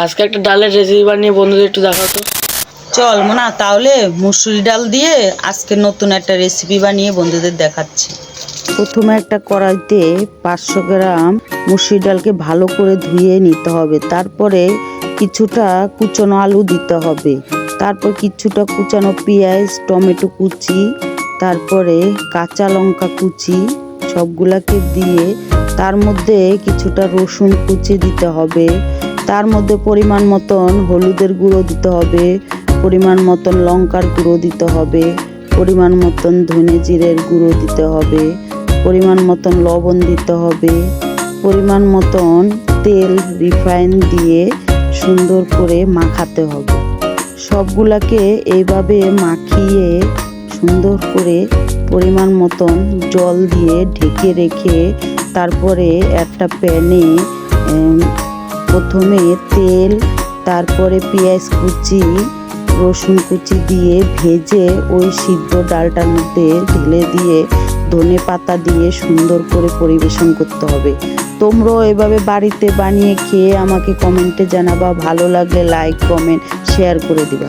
আজকে একটা ডালের রেসিপি বানিয়ে বন্ধুদের একটু দেখাও তো। চল মোনা, তাহলে মুসুরি ডাল দিয়ে আজকে নতুন একটা রেসিপি বানিয়ে বন্ধুদের দেখাচ্ছি। প্রথমে একটা কড়াইতে 500 গ্রাম মুসুরি ডালকে ভালো করে ধুয়ে নিতে হবে। তারপরে কিছুটা কুচনো আলু দিতে হবে, তারপর কিছুটা কুচানো পেঁয়াজ, টমেটো কুচি, তারপরে কাঁচা লঙ্কা কুচি সবগুলাকে দিয়ে তার মধ্যে কিছুটা রসুন কুচি দিতে হবে। তার মধ্যে পরিমাণ মতন হলুদের গুঁড়ো দিতে হবে, পরিমাণ মতন লঙ্কার গুঁড়ো দিতে হবে, পরিমাণ মতন ধনে জিরের গুঁড়ো দিতে হবে, পরিমাণ মতন লবণ দিতে হবে, পরিমাণ মতন তেল রিফাইন দিয়ে সুন্দর করে মাখাতে হবে। সবগুলাকে এইভাবে মাখিয়ে সুন্দর করে পরিমাণ মতন জল দিয়ে ঢেকে রেখে তারপরে একটা প্যানে প্রথমে তেল, তারপরে পেঁয়াজ কুচি, রসুন কুচি দিয়ে ভেজে ওই সিদ্ধ ডালটার মধ্যে ঢেলে দিয়ে ধনে পাতা দিয়ে সুন্দর করে পরিবেশন করতে হবে। তোমরাও এভাবে বাড়িতে বানিয়ে খেয়ে আমাকে কমেন্টে জানাবা। ভালো লাগলে লাইক, কমেন্ট, শেয়ার করে দিবা।